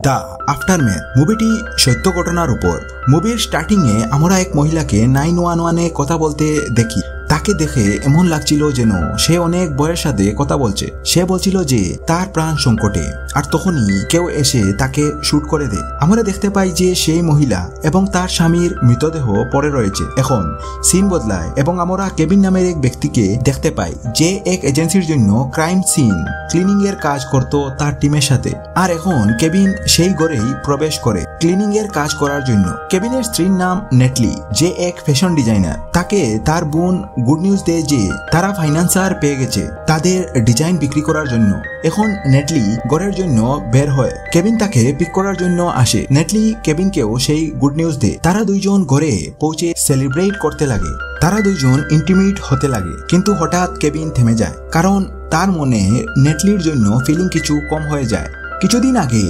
The aftermath মুভিটি সত্য ঘটনার উপর। মুভির স্টার্টিং এ আমরা এক মহিলাকে 911-এ কথা বলতে দেখি। তাকে দেখে এমন লাগছিল যেন সে অনেক বয়ের সাথে কথা বলছে। সে বলছিল যে তার প্রাণ সংকটে, আর তখনই কেউ এসে তাকে শুট করে দেয়। আমরা দেখতে পাই যে সেই মহিলা এবং তার স্বামীর মৃতদেহ পড়ে রয়েছে। এখন সিন বদলায় এবং আমরা কেবিন নামের এক ব্যক্তিকে দেখতে পাই যে এক এজেন্সির জন্য ক্রাইম সিন ক্লিনিং এর কাজ করত তার টিমের সাথে। আর এখন কেবিন সেই ঘরেই প্রবেশ করে ক্লিনিং এর কাজ করার জন্য। কেবিনের স্ত্রীর নাম নেটলি, যে এক ফ্যাশন ডিজাইনার। তাকে তার বোন গুড নিউজ দেয় যে তারা ফাইন্যান্সার পেয়ে গেছে তাদের ডিজাইন বিক্রি করার জন্য। এখন নেটলি ঘরের জন্য বের হয়। কেবিন তাকে পিক করার জন্য আসে। নেটলি কেবিনকেও সেই গুড নিউজ দেয়। তারা দুইজন ঘরে পৌঁছে সেলিব্রেট করতে লাগে। তারা দুইজন ইন্টিমেট হতে লাগে, কিন্তু হঠাৎ কেবিন থেমে যায়, কারণ তার মনে নেটলির জন্য ফিলিং কিছু কম হয়ে যায়। কিছুদিন আগে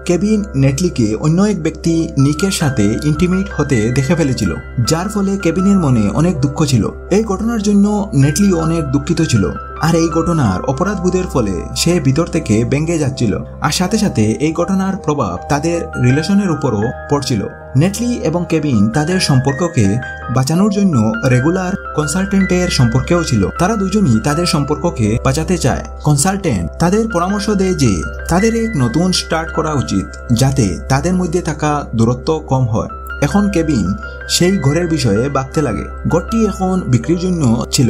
কেবিন নেটলিকে অন্য এক ব্যক্তি নিকের সাথে ইন্টিমেট হতে দেখে ফেলেছিল, যার ফলে কেবিনের মনে অনেক দুঃখ ছিল। এই ঘটনার জন্য নেটলি অনেক দুঃখিত ছিল, আর এই ঘটনার অপরাধবোধের ফলে সে ভিতর থেকে ভেঙে যাচ্ছিল। আর সাথে সাথে এই ঘটনার প্রভাব তাদের রিলেশনের উপরও পড়ছিল। নেটলি এবং কেবিন তাদের সম্পর্ককে বাঁচানোর জন্য রেগুলার কনসালটেন্টের সম্পর্কেও ছিল। তারা দুজনই তাদের সম্পর্ককে বাঁচাতে চায়। কনসালটেন্ট তাদের পরামর্শ দেয় যে তাদের এক নতুন স্টার্ট করা উচিত, যাতে তাদের মধ্যে থাকা দূরত্ব কম হয়। এখন কেবিন সেই ঘরের বিষয়ে ভাবতে লাগে। ঘরটি এখন বিক্রির জন্য ছিল।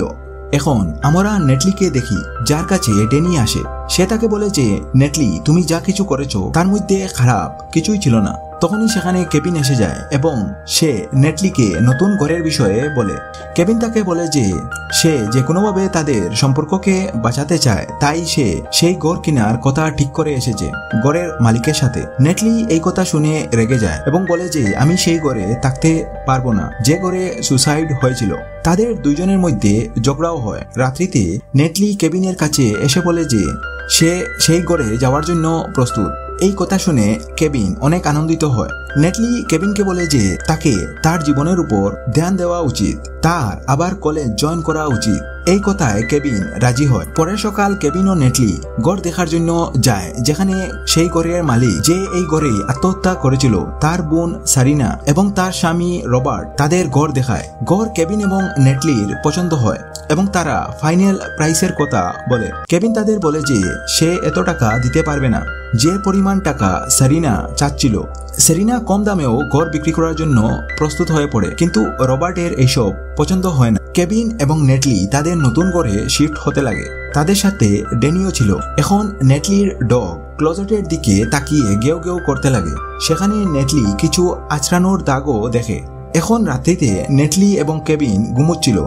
এখন আমরা নেটলিকে দেখি, যার কাছে ডেনি আসে। সে তাকে বলে যে নেটলি, তুমি যা কিছু করেছো তার মধ্যে খারাপ কিছুই ছিল না। তখনই সেখানে কেবিন এসে যায় এবং সে নেটলিকে নতুন ঘরের বিষয়ে বলে। কেবিন তাকে বলে যে সে যে কোনোভাবে তাদের সম্পর্ককে বাঁচাতে চায়, তাই সে সেই ঘর কেনার কথা ঠিক করে এসেছে ঘরের মালিকের সাথে। নেটলি এই কথা শুনে রেগে যায় এবং বলে যে আমি সেই ঘরে থাকতে পারবো না, যে ঘরে সুসাইড হয়েছিল। তাদের দুইজনের মধ্যে ঝগড়াও হয়। রাত্রিতে নেটলি কেবিনের কাছে এসে বলে যে সে সেই ঘরে যাওয়ার জন্য প্রস্তুত। এই কথা শুনে কেবিন অনেক আনন্দিত হয়। নেটলি কেবিনকে বলে যে তাকে তার জীবনের উপর ধ্যান দেওয়া উচিত, তার আবার কলেজ জয়েন করা উচিত। এই কথায় কেবিন রাজি হয়। পরের সকাল কেবিন ও নেটলি ঘর দেখার জন্য যায়, যেখানে সেই ঘরের মালিক, যে এই ঘরে আত্মহত্যা করেছিল, তার বোন সারিনা এবং তার স্বামী রবার্ট তাদের ঘর দেখায়। ঘর কেবিন এবং নেটলির পছন্দ হয় এবং তারা ফাইনাল প্রাইসের কথা বলে। কেবিন তাদের বলে যে সে এত টাকা দিতে পারবে না, যে পরিমাণ টাকা সারিনা চাচ্ছিল। সেরিনা কম দামেও ঘর বিক্রি করার জন্য প্রস্তুত হয়ে পড়ে, কিন্তু রবার্টের এইসব পছন্দ হয় না। কেবিন এবং নেটলি তাদের নতুন ঘরে শিফট হতে লাগে। তাদের সাথে ডেনিও ছিল। এখন নেটলির ডগ ক্লোজেটের দিকে তাকিয়ে গেউ গেউ করতে লাগে। সেখানে নেটলি কিছু আঁচড়ানোর দাগও দেখে। এখন রাত্রিতে নেটলি এবং কেবিন ঘুমোচ্ছিল।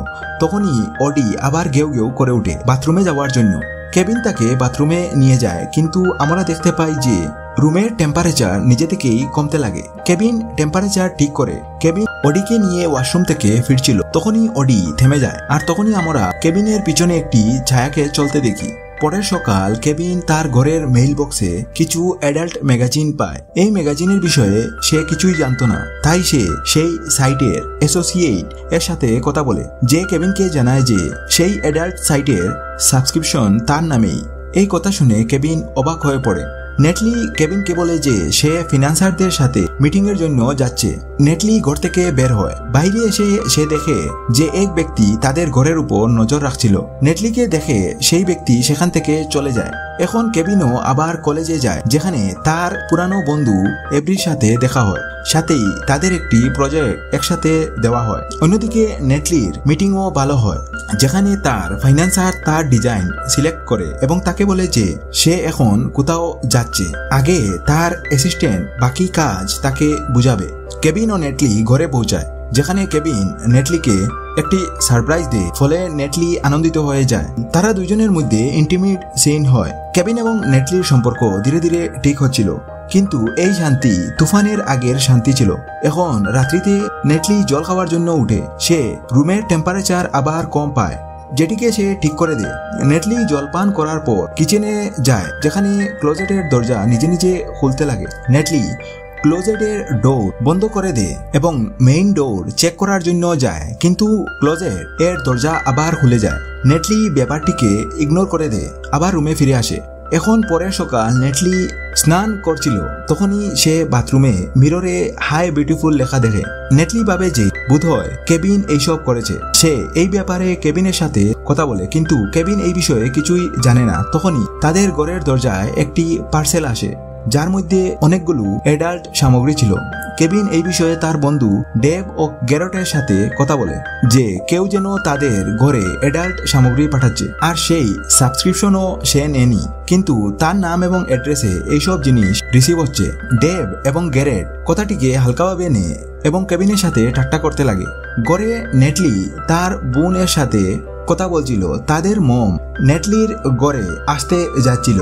তখনই অডি আবার গেউ গেউ করে ওঠে বাথরুমে যাওয়ার জন্য। কেবিন তাকে বাথরুমে নিয়ে যায়, কিন্তু আমরা দেখতে পাই যে রুমের টেম্পারেচার নিজে থেকেই কমতে লাগে। কেবিন টেম্পারেচার ঠিক করে কেবিন অডিকে নিয়ে ওয়াশরুম থেকে ফিরছিল। তখনই অডি থেমে যায়, আর তখনই আমরা কেবিনের পিছনে একটি ছায়াকে চলতে দেখি। পরের সকাল কেবিন তার ঘরের মেইল বক্সে কিছু অ্যাডাল্ট ম্যাগাজিন পায়। এই ম্যাগাজিনের বিষয়ে সে কিছুই জানতো না, তাই সে সেই সাইটের অ্যাসোসিয়েট এর সাথে কথা বলে, যে কেবিনকে জানায় যে সেই অ্যাডাল্ট সাইটের সাবস্ক্রিপশন তার নামেই। এই কথা শুনে কেবিন অবাক হয়ে পড়ে। নেটলি কেবিনকে বলে যে সে ফিনান্সারদের সাথে মিটিং এর জন্য যাচ্ছে। নেটলি ঘর থেকে বের হয়। বাইরে এসে সে দেখে যে এক ব্যক্তি তাদের ঘরের উপর নজর রাখছিল। নেটলিকে দেখে সেই ব্যক্তি সেখান থেকে চলে যায়। এখন কেবিনও আবার কলেজে যায়, যেখানে তার পুরানো বন্ধু এভরির সাথে দেখা হয়। সাথেই তাদের একটি প্রজেক্ট একসাথে দেওয়া হয়। অন্যদিকে নেটলির মিটিংও ভালো হয়, যেখানে তার ফাইন্যান্সার তার ডিজাইন সিলেক্ট করে এবং তাকে বলে যে সে এখন কোথাও যাচ্ছে। আগে তার অ্যাসিস্ট্যান্ট বাকি কাজ তাকে বুঝাবে। কেবিন ও নেটলি ঘরে পৌঁছায়, যেখানে কেবিন নেটলিকে একটি সারপ্রাইজ দেয়, ফলে নেটলি আনন্দিত হয়ে যায়। তারা দুইজনের মধ্যে ইন্টিমেট সিন হয়। কেবিন এবং নেটলির সম্পর্ক ধীরে ধীরে ঠিক হচ্ছিল, কিন্তু এই শান্তি তুফানের আগের শান্তি ছিল। এখন রাত্রিতে নেটলি জল খাওয়ার জন্য উঠে। সে রুমের টেম্পারেচার আবার কম পায়, যেটিকে সে ঠিক করে দেয়। নেটলি জলপান করার পর কিচেনে যায়, যেখানে ক্লোজেটের দরজা নিজে নিজে খুলতে লাগে। নেটলি ক্লোজেটের ডোর বন্ধ করে দেয় এবং মেইন ডোর চেক করার জন্য যায়, কিন্তু ক্লোজেট এর দরজা আবার খুলে যায়। নেটলি ব্যাপারটিকে ইগনোর করে দেয়, আবার রুমে ফিরে আসে। এখন পরের সকাল নেটলি স্নান করছিল, তখনই সে বাথরুমে মিররে হাই বিউটিফুল লেখা দেখে। নেটলি ভাবে যে বোধহয় কেবিন এইসব করেছে। সে এই ব্যাপারে কেবিনের সাথে কথা বলে, কিন্তু কেবিন এই বিষয়ে কিছুই জানে না। তখনই তাদের ঘরের দরজায় একটি পার্সেল আসে, যার মধ্যে অনেকগুলো অ্যাডাল্ট সামগ্রী ছিল। কেবিন এই বিষয়ে তার বন্ধু ডেভ ও গ্যারটের সাথে কথা বলে যে কেউ যেন তাদের ঘরে অ্যাডাল্ট সামগ্রী পাঠাচ্ছে, আর সেই সাবস্ক্রিপশনও সে নেয়নি, কিন্তু তার নাম এবং অ্যাড্রেসে এইসব জিনিস রিসিভ হচ্ছে। ডেভ এবং গ্যারেট কথাটিকে হালকাভাবে নেয় এবং কেবিনের সাথে ঠাট্টা করতে লাগে। ঘরে নেটলি তার বোনের সাথে কথা বলছিল। তাদের মম নেটলির ঘরে আসতে যাচ্ছিল,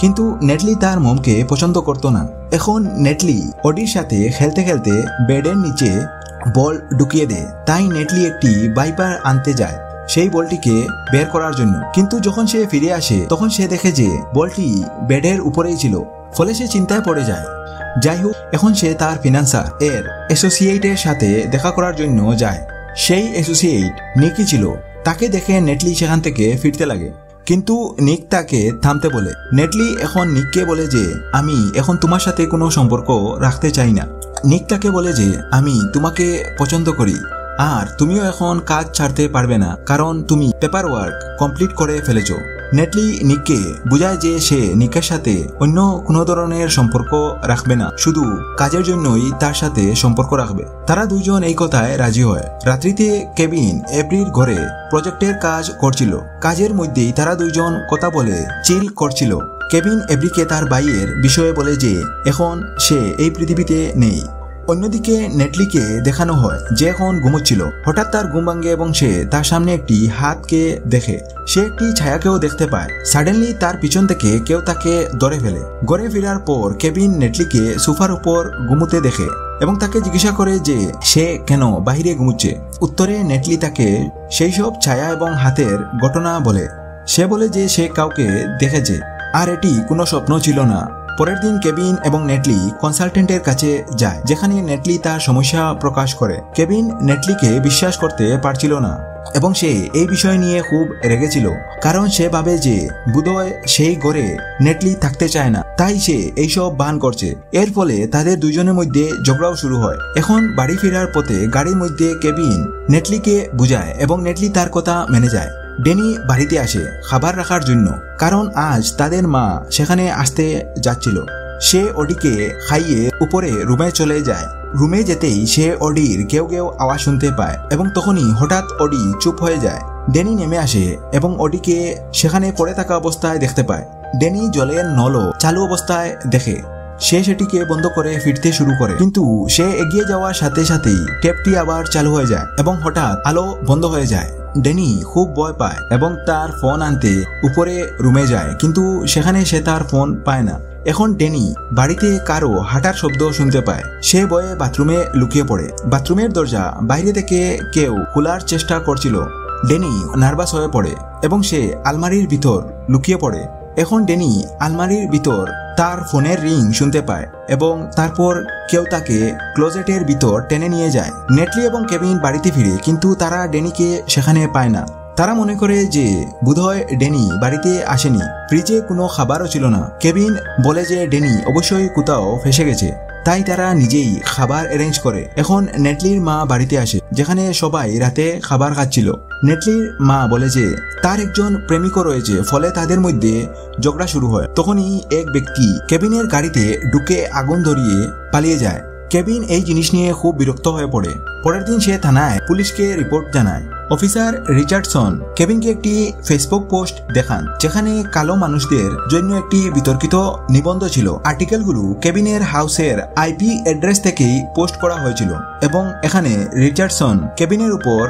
কিন্তু নেটলি তার মমকে পছন্দ করত না। এখন নেটলি ওডির সাথে খেলতে খেলতে বেডের নিচে বল ঢুকিয়ে দেয়। তাই নেটলি একটি বাইপার আনতে যায় সেই বলটিকে বের করার জন্য, কিন্তু যখন সে ফিরে আসে তখন সে দেখে যে বলটি বেডের উপরেই ছিল। ফলে সে চিন্তায় পড়ে যায়। যাই হোক, এখন সে তার ফিনান্সার এর অ্যাসোসিয়েটের সাথে দেখা করার জন্য যায়। সেই অ্যাসোসিয়েট নিকি ছিল। তাকে দেখে নেটলি সেখান থেকে ফিরতে লাগে, কিন্তু নিক তাকে থামতে বলে। নেটলি এখন নিককে বলে যে আমি এখন তোমার সাথে কোনো সম্পর্ক রাখতে চাই না। নিক তাকে বলে যে আমি তোমাকে পছন্দ করি, আর তুমিও এখন কাজ ছাড়তে পারবে না, কারণ তুমি পেপার ওয়ার্ক কমপ্লিট করে ফেলেছো। নেটলি নিককে বোঝায় যে সে নিকের সাথে অন্য কোনো ধরনের সম্পর্ক রাখবে না, শুধু কাজের জন্যই তার সাথে সম্পর্ক রাখবে। তারা দুইজন এই কথায় রাজি হয়। রাত্রিতে কেবিন এভরির ঘরে প্রজেক্টের কাজ করছিল। কাজের মধ্যেই তারা দুইজন কথা বলে চিল করছিল। কেবিন এভরিকে তার ভাইয়ের বিষয়ে বলে যে এখন সে এই পৃথিবীতে নেই। অন্যদিকে নেটলিকে দেখানো হয় যে এখন ঘুমোচ্ছিল। হঠাৎ তার ঘুম ভাঙে এবং সে তার সামনে একটি হাতকে দেখে। সে একটি ছায়াকেও দেখতে পায়। সাডেনলি তার পিছন থেকে কেউ তাকে ধরে ফেলে। ঘরে ফেরার পর কেবিন নেটলিকে সোফার উপর ঘুমোতে দেখে এবং তাকে জিজ্ঞাসা করে যে সে কেন বাহিরে ঘুমুচ্ছে। উত্তরে নেটলি তাকে সেই সব ছায়া এবং হাতের ঘটনা বলে। সে বলে যে সে কাউকে দেখেছে আর এটি কোনো স্বপ্ন ছিল না। পরের দিন কেবিন এবং নেটলি কনসালটেন্টের কাছে যায়, যেখানে নেটলি তার সমস্যা প্রকাশ করে। কেবিন নেটলিকে বিশ্বাস করতে পারছিল না এবং সে এই বিষয় নিয়ে খুব রেগেছিল, কারণ সে ভাবে যে বোধহয় সেই ঘরে নেটলি থাকতে চায় না, তাই সে এইসব বান করছে। এর ফলে তাদের দুইজনের মধ্যে ঝগড়াও শুরু হয়। এখন বাড়ি ফেরার পথে গাড়ির মধ্যে কেবিন নেটলিকে বুঝায় এবং নেটলি তার কথা মেনে যায়। ডেনি বাড়িতে আসে খাবার রাখার জন্য, কারণ আজ তাদের মা সেখানে আসতে যাচ্ছিল। সে ওডিকে খাইয়ে উপরে রুমে চলে যায়। রুমে যেতেই সে ওডির কেউ কেউ আওয়াজ শুনতে পায় এবং তখনই হঠাৎ ওডি চুপ হয়ে যায়। ডেনি নেমে আসে এবং ওডিকে সেখানে পড়ে থাকা অবস্থায় দেখতে পায়। ডেনি জলের নলও চালু অবস্থায় দেখে। সে সেটিকে বন্ধ করে ফিরতে শুরু করে, কিন্তু সে এগিয়ে যাওয়ার সাথে সাথেই ট্যাপটি আবার চালু হয়ে যায় এবং হঠাৎ আলো বন্ধ হয়ে যায়। ডেনি খুব ভয় পায় এবং তার ফোন আনতে উপরে রুমে যায়, কিন্তু সেখানে সে তার ফোন পায় না। এখন ডেনি বাড়িতে কারো হাঁটার শব্দ শুনতে পায়। সে ভয়ে বাথরুমে লুকিয়ে পড়ে। বাথরুমের দরজা বাইরে থেকে কেউ খোলার চেষ্টা করছিল। ডেনি নার্ভাস হয়ে পড়ে এবং সে আলমারির ভিতর লুকিয়ে পড়ে। এখন ডেনি আলমারির ভিতর তার ফোনের রিং শুনতে পায় এবং তারপর কেউ তাকে ক্লোজেটের ভিতর টেনে নিয়ে যায়। নেটলি এবং কেবিন বাড়িতে ফিরে, কিন্তু তারা ডেনিকে সেখানে পায় না। তারা মনে করে যে বোধহয় ডেনি বাড়িতে আসেনি। ফ্রিজে কোনো খাবারও ছিল না। কেবিন বলে যে ডেনি অবশ্যই কোথাও ফেসে গেছে, তাই তারা নিজেই খাবার অ্যারেঞ্জ করে। এখন নেটলির মা বাড়িতে আসে, যেখানে সবাই রাতে খাবার খাচ্ছিল। নেটলির মা বলে যে তার একজন প্রেমিকও রয়েছে, ফলে তাদের মধ্যে ঝগড়া শুরু হয়। তখনই এক ব্যক্তি কেবিনের গাড়িতে ঢুকে আগুন ধরিয়ে পালিয়ে যায়। কেবিন এই জিনিস নিয়ে খুব বিরক্ত হয়ে পড়ে। পরের দিন সে থানায় পুলিশকে রিপোর্ট জানায়। অফিসার রিচার্ডসন কেবিনকে একটি ফেসবুক পোস্ট দেখান, যেখানে কালো মানুষদের জন্য একটি বিতর্কিত নিবন্ধ ছিল। আর্টিকেলগুলো কেবিনের হাউসের আইপি অ্যাড্রেস থেকেই পোস্ট করা হয়েছিল এবং এখানে রিচার্ডসন কেবিনের উপর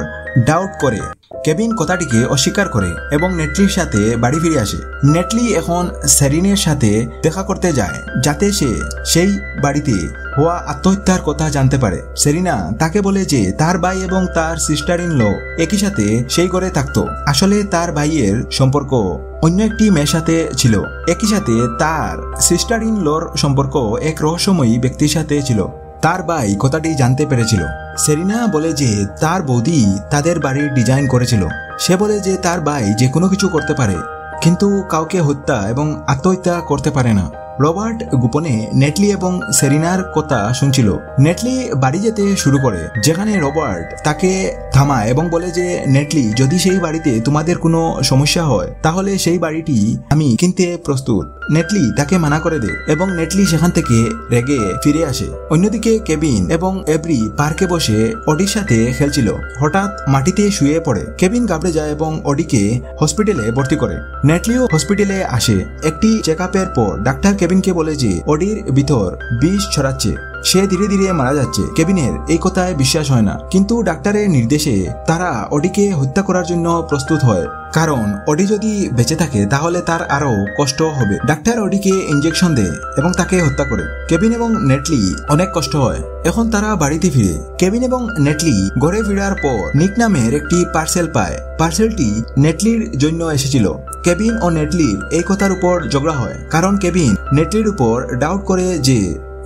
ডাউট করে। কেবিন কথাটিকে অস্বীকার করে এবং নেটলির সাথে বাড়ি ফিরে আসে। নেটলি এখন সেরিনের সাথে দেখা করতে যায়, যাতে সে সেই বাড়িতে হওয়া আত্মহত্যার কথা জানতে পারে। সেরিনা তাকে বলে যে তার ভাই এবং তার সিস্টার ইন ল একই সাথে সেই ঘরে থাকতো। আসলে তার ভাইয়ের সম্পর্ক অন্য একটি মেয়ের সাথে ছিল। একই সাথে তার সিস্টার ইন লর সম্পর্ক এক রহস্যময়ী ব্যক্তির সাথে ছিল। তার ভাই কথাটি জানতে পেরেছিল। সেরিনা বলে যে তার বৌদি তাদের বাড়ির ডিজাইন করেছিল। সে বলে যে তার ভাই যে কোনো কিছু করতে পারে, কিন্তু কাউকে হত্যা এবং আত্মহত্যা করতে পারে না। রবার্ট গোপনে নেটলি এবং সেরিনার কথা শুনছিল। নেটলি বাড়ি যেতে শুরু করে, যেখানে রবার্ট তাকে থামায় এবং বলে যে নেটলি, যদি সেই বাড়িতে তোমাদের কোনো সমস্যা হয় তাহলে সেই বাড়িটি আমি কিনতে প্রস্তুত। নেটলি তাকে মানা করে দেয় এবং নেটলি সেখান থেকে রেগে ফিরে আসে। অন্যদিকে কেবিন এবং এভরি পার্কে বসে অডির সাথে খেলছিল। হঠাৎ মাটিতে শুয়ে পড়ে। কেবিন ঘাবড়ে যায় এবং অডিকে হসপিটালে ভর্তি করে। নেটলিও হসপিটালে আসে। একটি চেকআপের পর ডাক্তার কেবিনকে বলে যে অডির ভিতর বিষ ছড়াচ্ছে, সে ধীরে ধীরে মারা যাচ্ছে। কেবিনের এই কথায় বিশ্বাস হয় না, কিন্তু ডাক্তারের নির্দেশে তারা অডিকে হত্যা করার জন্য প্রস্তুত হয়, কারণ অডি যদি বেঁচে থাকে তাহলে তার আরো কষ্ট হবে। ডাক্তার অডিকে ইনজেকশন দেয় এবং তাকে হত্যা করে। কেবিন এবং নেটলি অনেক কষ্ট হয়। এখন তারা বাড়িতে ফিরে। কেবিন এবং নেটলি ঘরে ফেরার পর নিক নামের একটি পার্সেল পায়। পার্সেলটি নেটলির জন্য এসেছিল। কেবিন ও নেটলির এই কথার উপর ঝগড়া হয়, কারণ কেবিন নেটলির উপর ডাউট করে যে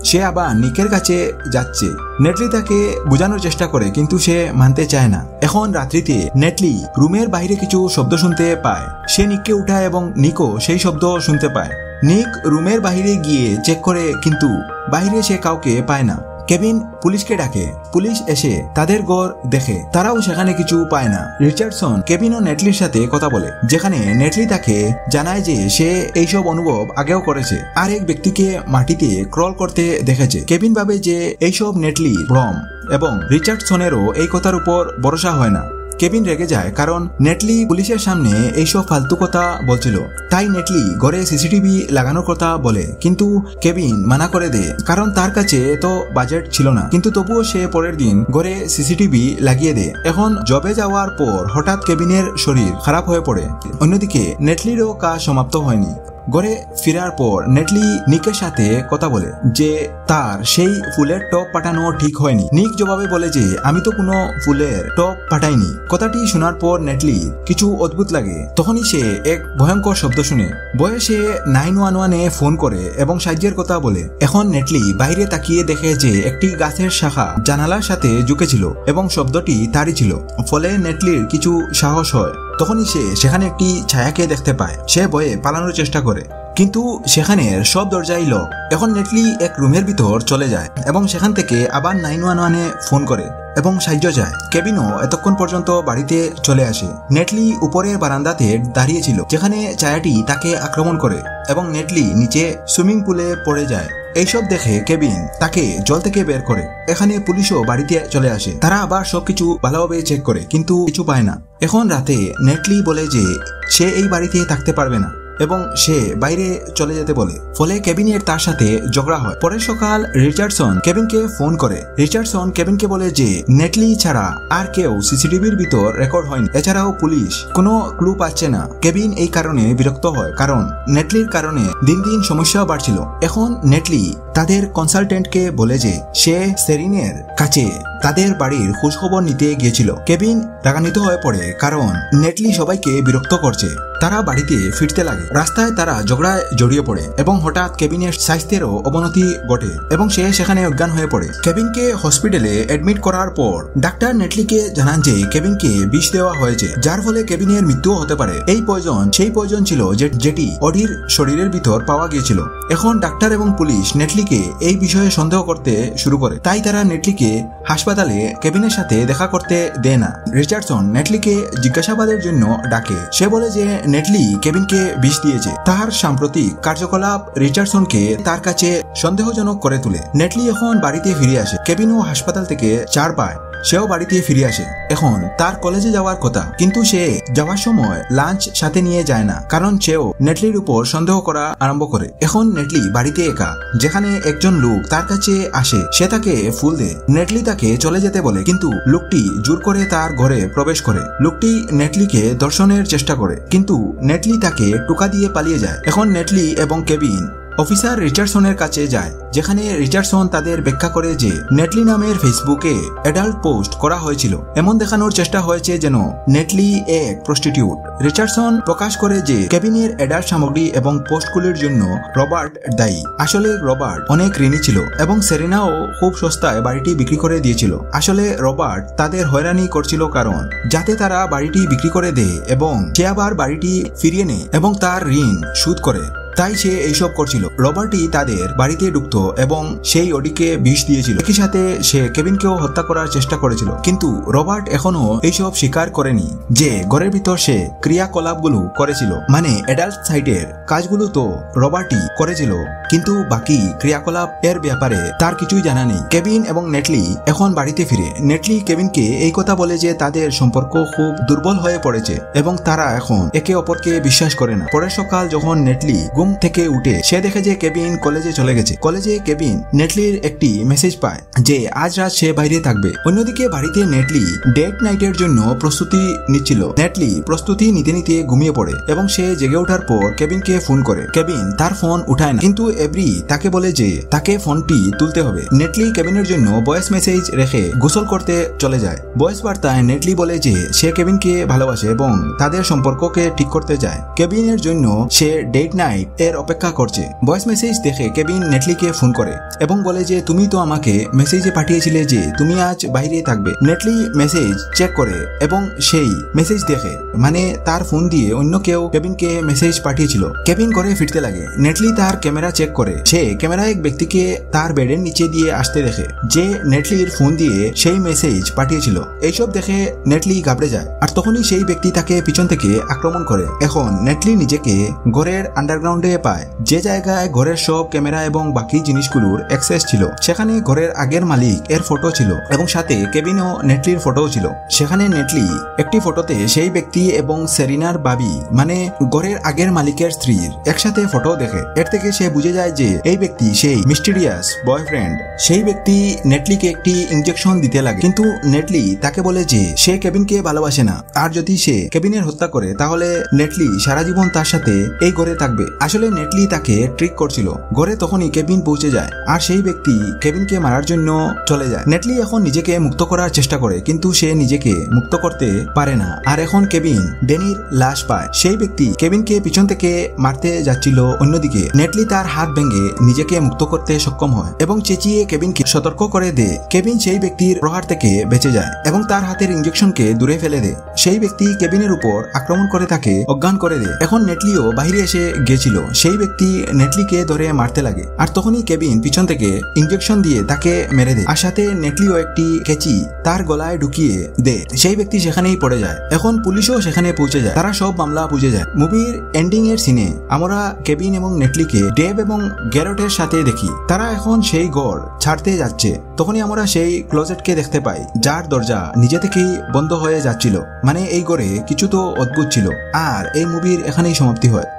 সে আবার নিকের কাছে যাচ্ছে। নেটলি তাকে বোঝানোর চেষ্টা করে, কিন্তু সে মানতে চায় না। এখন রাত্রিতে নেটলি রুমের বাইরে কিছু শব্দ শুনতে পায়। সে নিককে উঠায় এবং নিকও সেই শব্দ শুনতে পায়। নিক রুমের বাইরে গিয়ে চেক করে, কিন্তু বাইরে সে কাউকে পায় না। কেবিন পুলিশকে ডাকে। পুলিশ এসে তাদের ঘর দেখে, তারাও সেখানে কিছু পায় না। রিচার্ডসন কেবিন ও নেটলির সাথে কথা বলে, যেখানে নেটলি তাকে জানায় যে সে এইসব অনুভব আগেও করেছে, আর এক ব্যক্তিকে মাটিতে ক্রল করতে দেখেছে। কেবিন ভাবে যে এইসব নেটলি ভ্রম, এবং রিচার্ডসনেরও এই কথার উপর ভরসা হয় না। কেবিন রেগে যায়, কারণ নেটলি পুলিশের সামনে এইসব ফালতু কথা বলছিল। তাই নেটলি ঘরে সিসিটিভি লাগানোর কথা বলে, কিন্তু কেবিন মানা করে দেয়, কারণ তার কাছে তো বাজেট ছিল না। কিন্তু তবুও সে পরের দিন ঘরে সিসিটিভি লাগিয়ে দেয়। এখন জবে যাওয়ার পর হঠাৎ কেবিনের শরীর খারাপ হয়ে পড়ে। অন্যদিকে নেটলিরও কাজ সমাপ্ত হয়নি। ঘরে ফেরার পর নেটলি নিকের সাথে কথা বলে যে তার সেই ফুলের টপ পাঠানো ঠিক হয়নি। নিক জবাবে বলে যে আমি তো কোনো ফুলের টপ পাঠাইনি। কথাটি শোনার পর নেটলি কিছু অদ্ভুত লাগে। তখনই সে এক ভয়ঙ্কর শব্দ শুনে। ভয়ে সে 911-এ ফোন করে এবং সাহায্যের কথা বলে। এখন নেটলি বাইরে তাকিয়ে দেখে যে একটি গাছের শাখা জানালার সাথে ঝুঁকেছিল এবং শব্দটি তারই ছিল। ফলে নেটলির কিছু সাহস হয়। তখনই সে সেখানে একটি ছায়াকে দেখতে পায়। সে ভয়ে পালানোর চেষ্টা করে, কিন্তু সেখানের সব দরজাই লক। এখন নেটলি এক রুমের ভিতর চলে যায় এবং সেখান থেকে আবার 911-এ ফোন করে এবং সাহায্য চায়। কেবিনও এতক্ষণ পর্যন্ত বাড়িতে চলে আসে। নেটলি উপরের বারান্দাতে দাঁড়িয়েছিল, যেখানে ছায়াটি তাকে আক্রমণ করে এবং নেটলি নিচে সুইমিং পুলে পড়ে যায়। এইসব দেখে কেবিন তাকে জল থেকে বের করে। এখানে পুলিশও বাড়িতে চলে আসে। তারা আবার সবকিছু ভালোভাবে চেক করে, কিন্তু কিছু পায় না। এখন রাতে নেটলি বলে যে সে এই বাড়িতে থাকতে পারবে না এবং সে বাইরে চলে যেতে বলে। ফলে কেবিনের তার সাথে ঝগড়া হয়। পরের সকাল রিচার্ডসন কেবিনকে ফোন করে। রিচার্ডসন কেবিনকে বলে যে নেটলি ছাড়া আর কেউ সিসিটিভির ভিতর রেকর্ড হয়নি। এছাড়াও পুলিশ কোনো ক্লু পাচ্ছে না। কেবিন এই কারণে বিরক্ত হয়, কারণ নেটলির কারণে দিন দিন সমস্যা বাড়ছিল। এখন নেটলি তাদের কনসালটেন্টকে বলে যে সে সেরিনের কাছে তাদের বাড়ির খোঁজখবর নিতে গিয়েছিল। কেবিন রাগান্বিত হয়ে পড়ে, কারণ নেটলি সবাইকে বিরক্ত করছে। তারা বাড়িতে ফিরতে লাগে। রাস্তায় তারা ঝগড়ায় জড়িয়ে পড়ে এবং হঠাৎ কেবিনের স্বাস্থ্যেরও অবনতি ঘটে এবং সে সেখানে অজ্ঞান হয়ে পড়ে। কেবিনকে হসপিটালে অ্যাডমিট করার পর ডাক্তার নেটলিকে জানান যে কেবিনকে বিষ দেওয়া হয়েছে, যার ফলে কেবিনের মৃত্যুও হতে পারে। এই পয়জন সেই পয়জন ছিল যেটি অডির শরীরের ভিতর পাওয়া গিয়েছিল। এখন ডাক্তার এবং পুলিশ নেটলিকে এই বিষয়ে সন্দেহ করতে শুরু করে। তাই তারা নেটলিকে হাসপাতালে কেবিনের সাথে দেখা করতে দেয় না। রিচার্ডসন নেটলিকে জিজ্ঞাসাবাদের জন্য ডাকে। সে বলে যে নেটলি কেবিনকে বিষ দিয়েছে। তার সাম্প্রতিক কার্যকলাপ রিচার্ডসনকে তার কাছে সন্দেহজনক করে তোলে। নেটলি এখন বাড়িতে ফিরে আসে। কেবিনও হাসপাতাল থেকে ছাড় পায়। সেও বাড়িতে ফিরে আসে। এখন তার কলেজে যাওয়ার কথা, কিন্তু সে যাওয়ার সময় লাঞ্চ সাথে নিয়ে যায় না, কারণ সেও নেটলির উপর সন্দেহ করা আরম্ভ করে। এখন নেটলি বাড়িতে একা, যেখানে একজন লোক তার কাছে আসে। সে তাকে ফুল দেয়। নেটলি তাকে চলে যেতে বলে, কিন্তু লোকটি জোর করে তার ঘরে প্রবেশ করে। লোকটি নেটলিকে দর্শনের চেষ্টা করে, কিন্তু নেটলি তাকে টোকা দিয়ে পালিয়ে যায়। এখন নেটলি এবং কেবিন অফিসার রিচার্ডসনের কাছে যায়, যেখানে রিচার্ডসন তাদের ব্যাখ্যা করে যে নেটলি নামের ফেসবুকে অ্যাডাল্ট পোস্ট করা হয়েছিল, এমন দেখানোর চেষ্টা হয়েছে যেন নেটলি এক প্রস্টিটিউট। রিচার্ডসন প্রকাশ করে যে কেবিনের অ্যাডাল্ট সামগ্রী এবং পোস্টগুলির জন্য রবার্ট দায়ী। আসলে রবার্ট অনেক ঋণী ছিল এবং সেরিনাও খুব সস্তায় বাড়িটি বিক্রি করে দিয়েছিল। আসলে রবার্ট তাদের হয়রানি করছিল কারণ যাতে তারা বাড়িটি বিক্রি করে দেয় এবং সে আবার বাড়িটি ফিরিয়ে নেয় এবং তার ঋণ শোধ করে, তাই সে এইসব করছিল। রবার্টই তাদের বাড়িতে ঢুকতো এবং সেই অডিকে বিষ দিয়েছিল। একই সাথে সে কেবিনকেও হত্যা করার চেষ্টা করেছিল, কিন্তু রবার্ট এখনো এইসব স্বীকার করেনি যে ঘরের ভিতর সে ক্রিয়াকলাপগুলো করেছিল। মানে অ্যাডাল্ট সাইটের কাজগুলো তো রবার্টই করেছিল, কিন্তু বাকি ক্রিয়াকলাপ এর ব্যাপারে তার কিছুই জানা নেই। কেবিন এবং নেটলি এখন বাড়িতে ফিরে নেটলি কেবিনকে এই কথা বলে যে তাদের সম্পর্ক খুব দুর্বল হয়ে পড়েছে এবং তারা এখন একে অপরকে বিশ্বাস করে না। পরের সকাল যখন নেটলি ঘুম থেকে উঠে সে দেখে যে কেবিন কলেজে চলে গেছে। কলেজে কেবিন নেটলির একটি মেসেজ পায় যে আজ রাত সে বাইরে থাকবে। অন্যদিকে বাড়িতে নেটলি ডেট নাইটের জন্য প্রস্তুতি নিচ্ছিল। নেটলি প্রস্তুতি নিতে নিতে ঘুমিয়ে পড়ে এবং সে জেগে ওঠার পর কেবিনকে ফোন করে। কেবিন তার ফোন উঠায় না, কিন্তু এভরি তাকে বলে যে তাকে ফোনটি তুলতে হবে। নেটলি কেবিনের জন্য ভয়েস মেসেজ রেখে গোসল করতে চলে যায়। ভয়েস বার্তায় নেটলি বলে যে সে কেবিনকে ভালোবাসে এবং তাদের সম্পর্ককে ঠিক করতে চায়। কেবিনের জন্য সে ডেট নাইট এর অপেক্ষা করছে। ভয়েস মেসেজ দেখে কেবিন নেটলিকে ফোন করে এবং বলে যে তুমি তো আমাকে মেসেজে পাঠিয়েছিলে যে তুমি আজ বাইরে থাকবে। নেটলি মেসেজ চেক করে এবং সেই মেসেজ দেখে মানে তার ফোন দিয়ে অন্য কেউ কেবিনকে মেসেজ পাঠিয়েছিল। কেবিন ঘরে ফিরতে লাগে। নেটলি তার ক্যামেরা চেক করে সে ক্যামেরা এক ব্যক্তিকে তার বেডের নিচে দিয়ে আসতে দেখে যে নেটলির ফোন দিয়ে সেই মেসেজ পাঠিয়েছিল। এইসব দেখে নেটলি ঘাবড়ে যায় আর তখনই সেই ব্যক্তি তাকে পিছন থেকে আক্রমণ করে। এখন নেটলি নিজেকে ঘরের আন্ডারগ্রাউন্ডে পায়, যে জায়গায় ঘরের সব ক্যামেরা এবং বাকি জিনিসগুলোর অ্যাক্সেস ছিল। সেখানে ঘরের আগের মালিক এর ফটো ছিল এবং সাথে কেবিন ও নেটলির ফটো ছিল। সেখানে নেটলি একটি ফটোতে সেই ব্যক্তি এবং সেরিনার বাবি মানে ঘরের আগের মালিকের স্ত্রীর একসাথে ফটো দেখে। এর থেকে সে বুঝে যায় যে এই ব্যক্তি সেই মিস্টিরিয়াস বয়ফ্রেন্ড। সেই ব্যক্তি নেটলিকে একটি ইনজেকশন দিতে লাগে, কিন্তু নেটলি তাকে বলে যে সে কেবিনকে ভালোবাসে না আর যদি সে কেবিনের হত্যা করে তাহলে নেটলি সারা জীবন তার সাথে এই ঘরে থাকবে। আসলে নেটলি তাকে ট্রিক করছিল। ঘরে তখনই কেবিন পৌঁছে যায় আর সেই ব্যক্তি কেবিনকে মারার জন্য চলে যায়। নেটলি এখন নিজেকে মুক্ত করার চেষ্টা করে, কিন্তু সে নিজেকে মুক্ত করতে পারে না। আর এখন কেবিন ড্যানির লাশ পায়। সেই ব্যক্তি কেবিনকে পিছন থেকে মারতে যাচ্ছিল। অন্যদিকে নেটলি তার হাত ভেঙে নিজেকে মুক্ত করতে সক্ষম হয় এবং চেঁচিয়ে কেবিনকে সতর্ক করে দেয়। কেবিন সেই ব্যক্তির প্রহার থেকে বেঁচে যায় এবং তার হাতের ইনজেকশনকে দূরে ফেলে দেয়। সেই ব্যক্তি কেবিনের উপর আক্রমণ করে তাকে অজ্ঞান করে দেয়। এখন নেটলিও বাইরে এসে গেছিল। সেই ব্যক্তি নেটলিকে ধরে মারতে লাগে আর তখনই কেবিন পিছন থেকে ইনজেকশন দিয়ে তাকে মেরে দেয় আর সাথে নেটলিও একটি কেচি তার গলায় ঢুকিয়ে দেয়। সেই ব্যক্তি সেখানেই পড়ে যায়। এখন পুলিশও সেখানে পৌঁছে যায়। তারা সব মামলা বুঝে যায়। মুভির এন্ডিং এর সিনে আমরা কেবিন এবং নেটলিকে ডেভ এবং গ্যারটের সাথে দেখি। তারা এখন সেই ঘর ছাড়তে যাচ্ছে। তখনই আমরা সেই ক্লোজেটকে দেখতে পাই যার দরজা নিজে থেকেই বন্ধ হয়ে যাচ্ছিল। মানে এই ঘরে কিছু তো অদ্ভুত ছিল। আর এই মুভির এখানেই সমাপ্তি হয়।